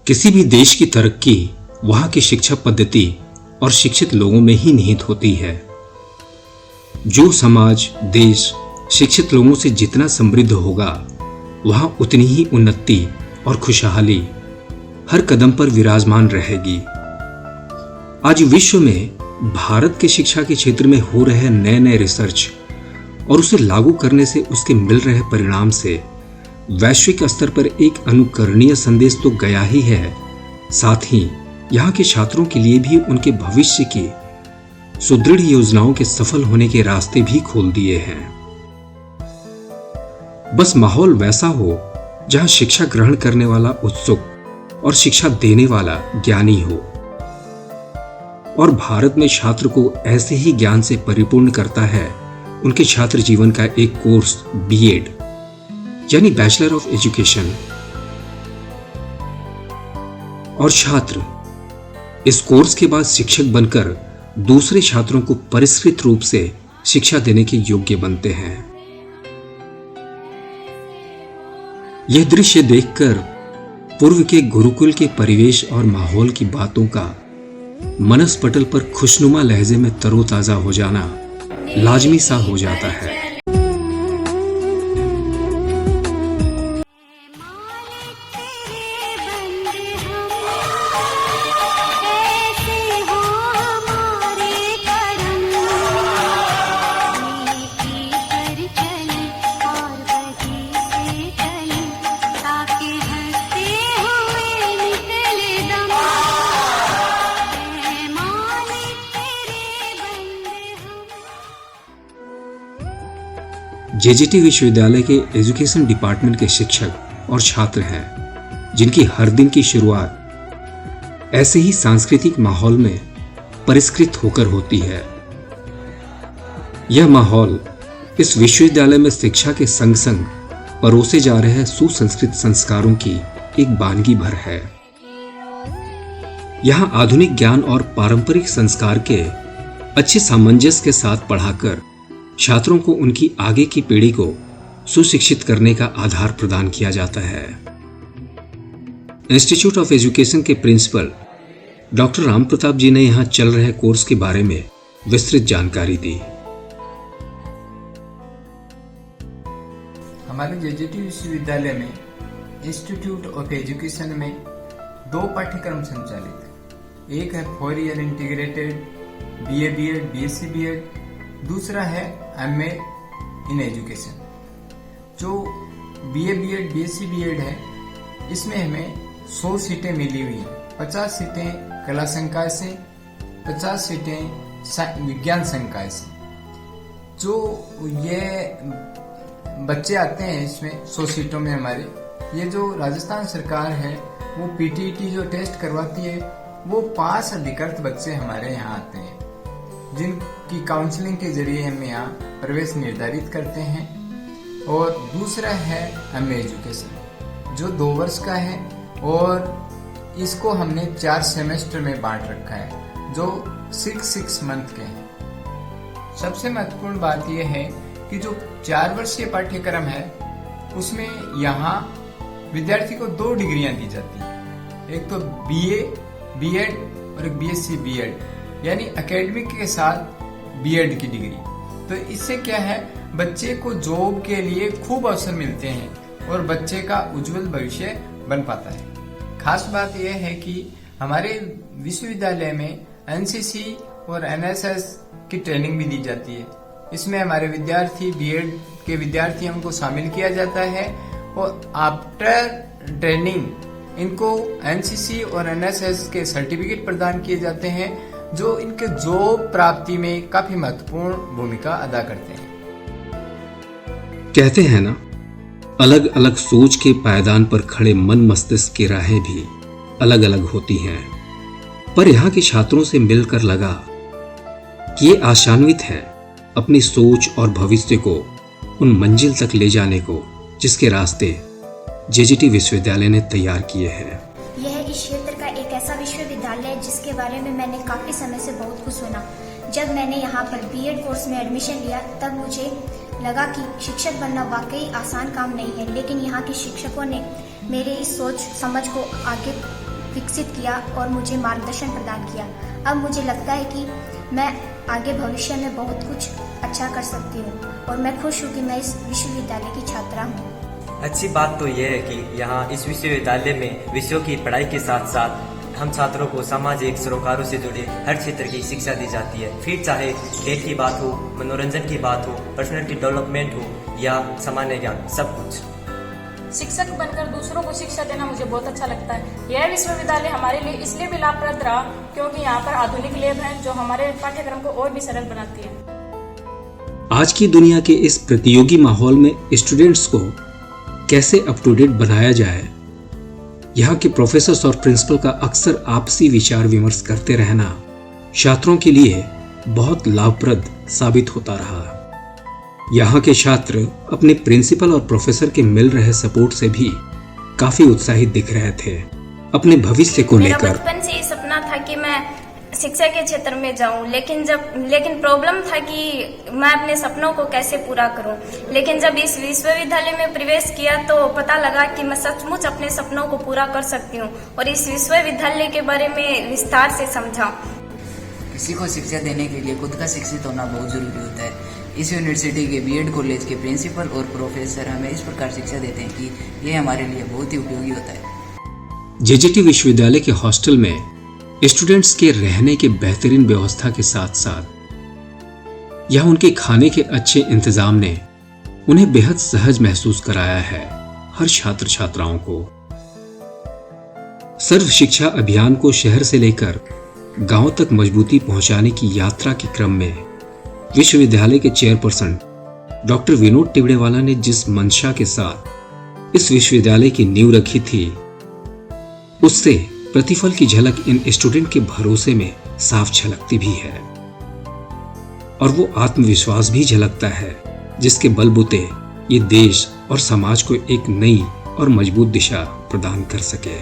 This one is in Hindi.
किसी भी देश की तरक्की वहां की शिक्षा पद्धति और शिक्षित लोगों में ही निहित होती है। जो समाज, देश शिक्षित लोगों से जितना समृद्ध होगा, वहां उतनी ही उन्नति और खुशहाली हर कदम पर विराजमान रहेगी। आज विश्व में भारत के शिक्षा के क्षेत्र में हो रहे नए नए रिसर्च और उसे लागू करने से उसके मिल रहे परिणाम से वैश्विक स्तर पर एक अनुकरणीय संदेश तो गया ही है, साथ ही यहाँ के छात्रों के लिए भी उनके भविष्य की सुदृढ़ योजनाओं के सफल होने के रास्ते भी खोल दिए हैं। बस माहौल वैसा हो जहां शिक्षा ग्रहण करने वाला उत्सुक और शिक्षा देने वाला ज्ञानी हो, और भारत में छात्र को ऐसे ही ज्ञान से परिपूर्ण करता है उनके छात्र जीवन का एक कोर्स बीएड यानी बैचलर ऑफ एजुकेशन। और छात्र इस कोर्स के बाद शिक्षक बनकर दूसरे छात्रों को परिष्कृत रूप से शिक्षा देने के योग्य बनते हैं। यह दृश्य देखकर पूर्व के गुरुकुल के परिवेश और माहौल की बातों का मनस पटल पर खुशनुमा लहजे में तरोताजा हो जाना लाजमी सा हो जाता है। जेजेटी विश्वविद्यालय के एजुकेशन डिपार्टमेंट के शिक्षक और छात्र हैं, जिनकी हर दिन की शुरुआत ऐसे ही सांस्कृतिक माहौल में परिष्कृत होकर होती है। यह माहौल इस विश्वविद्यालय में शिक्षा के संग संग परोसे जा रहे सुसंस्कृत संस्कारों की एक वानगी भर है। यहाँ आधुनिक ज्ञान और पारंपरिक संस्कार के अच्छे सामंजस्य के साथ पढ़ाकर छात्रों को उनकी आगे की पीढ़ी को सुशिक्षित करने का आधार प्रदान किया जाता है। इंस्टीट्यूट ऑफ एजुकेशन के प्रिंसिपल डॉक्टर राम प्रताप जी ने यहां चल रहे कोर्स के बारे में विस्तृत जानकारी दी। हमारे जेजेटी विश्वविद्यालय में इंस्टीट्यूट ऑफ एजुकेशन में 2 पाठ्यक्रम संचालित है। एक है 4 year integrated BA BEd BSc BEd, दूसरा है एमए इन एजुकेशन। जो बीए बीएड बीएससी बीएड है, इसमें हमें 100 सीटें मिली हुई हैं। 50 सीटें कला संकाय से, 50 सीटें विज्ञान संकाय से। जो ये बच्चे आते हैं इसमें 100 सीटों में हमारे, ये जो राजस्थान सरकार है वो पीटीईटी जो टेस्ट करवाती है, वो 5 अधिकृत बच्चे हमारे यहाँ आते हैं, जिनकी काउंसलिंग के जरिए हम यहाँ प्रवेश निर्धारित करते हैं। और दूसरा है एमए एजुकेशन, जो 2 वर्ष का है और इसको हमने 4 सेमेस्टर में बांट रखा है, जो 6 मंथ के हैं। सबसे महत्वपूर्ण बात यह है कि जो 4 वर्षीय पाठ्यक्रम है, उसमें यहाँ विद्यार्थी को 2 डिग्रियां दी जाती है। एक तो बीए बीएड और एक बीएससी बीएड, यानी एकेडमिक के साथ बीएड की डिग्री। तो इससे क्या है, बच्चे को जॉब के लिए खूब अवसर मिलते हैं और बच्चे का उज्जवल भविष्य बन पाता है। खास बात यह है कि हमारे विश्वविद्यालय में एनसीसी और एनएसएस की ट्रेनिंग भी दी जाती है। इसमें हमारे विद्यार्थी, बीएड के विद्यार्थियों को शामिल किया जाता है और आफ्टर ट्रेनिंग इनको एनसीसी और एनएसएस के सर्टिफिकेट प्रदान किए जाते हैं, जो इनके जॉब प्राप्ति में काफी महत्वपूर्ण भूमिका अदा करते हैं। कहते हैं ना, अलग अलग सोच के पायदान पर खड़े मन मस्तिष्क की राहें भी अलग अलग होती हैं, पर यहाँ के छात्रों से मिलकर लगा कि ये आशान्वित हैं अपनी सोच और भविष्य को उन मंजिल तक ले जाने को जिसके रास्ते जेजेटी विश्वविद्यालय ने तैयार किए हैं। यह इस क्षेत्र का एक ऐसा विश्वविद्यालय है जिसके बारे में मैंने काफी समय से बहुत कुछ सुना। जब मैंने यहाँ पर बीएड कोर्स में एडमिशन लिया, तब मुझे लगा कि शिक्षक बनना वाकई आसान काम नहीं है, लेकिन यहाँ के शिक्षकों ने मेरे इस सोच समझ को आगे विकसित किया और मुझे मार्गदर्शन प्रदान किया। अब मुझे लगता है कि मैं आगे भविष्य में बहुत कुछ अच्छा कर सकती हूँ और मैं खुश हूँ कि मैं इस विश्वविद्यालय की छात्रा हूँ। अच्छी बात तो यह है कि यहाँ इस विश्वविद्यालय में विषयों की पढ़ाई के साथ साथ हम छात्रों को सामाजिक सरोकारों से जुड़े हर क्षेत्र की शिक्षा दी जाती है। फिर चाहे खेल की बात हो, मनोरंजन की बात हो, पर्सनैलिटी डेवलपमेंट हो या सामान्य ज्ञान, सब कुछ। शिक्षक बनकर दूसरों को शिक्षा देना मुझे बहुत अच्छा लगता है। यह विश्वविद्यालय हमारे लिए इसलिए भी लाभप्रद रहा क्योंकि यहाँ पर आधुनिक लैब हैं जो हमारे पाठ्यक्रम को और भी सरल बनाती है। आज की दुनिया के इस प्रतियोगी माहौल में स्टूडेंट्स को कैसे अप टू डेट बनाया जाए, यहाँ के प्रोफेसर्स और प्रिंसिपल का अक्सर आपसी विचार विमर्श करते रहना छात्रों के लिए बहुत लाभप्रद साबित होता रहा। यहाँ के छात्र अपने प्रिंसिपल और प्रोफेसर के मिल रहे सपोर्ट से भी काफी उत्साहित दिख रहे थे अपने भविष्य को लेकर। मेरा बचपन से ही सपना था कि मैं शिक्षा के क्षेत्र में जाऊं, लेकिन प्रॉब्लम था कि मैं अपने सपनों को कैसे पूरा करूं। लेकिन जब इस विश्वविद्यालय में प्रवेश किया तो पता लगा कि मैं सचमुच अपने सपनों को पूरा कर सकती हूं और इस विश्वविद्यालय के बारे में विस्तार से समझा। किसी को शिक्षा देने के लिए खुद का शिक्षित होना बहुत जरूरी होता है। इस यूनिवर्सिटी के बीएड कॉलेज के प्रिंसिपल और प्रोफेसर हमें इस प्रकार शिक्षा देते हैं कि ये हमारे लिए बहुत ही उपयोगी होता है। जेजेटी विश्वविद्यालय के हॉस्टल में स्टूडेंट्स के रहने के बेहतरीन व्यवस्था के साथ साथ यहाँ उनके खाने के अच्छे इंतजाम ने उन्हें बेहद सहज महसूस कराया है हर छात्र छात्राओं को। सर्व शिक्षा अभियान को शहर से लेकर गांव तक मजबूती पहुंचाने की यात्रा के क्रम में विश्वविद्यालय के चेयरपर्सन डॉक्टर विनोद टिबड़ेवाला ने जिस मंशा के साथ इस विश्वविद्यालय की नींव रखी थी, उससे प्रतिफल की झलक इन स्टूडेंट के भरोसे में साफ झलकती भी है और वो आत्मविश्वास भी झलकता है जिसके बलबूते ये देश और समाज को एक नई और मजबूत दिशा प्रदान कर सके।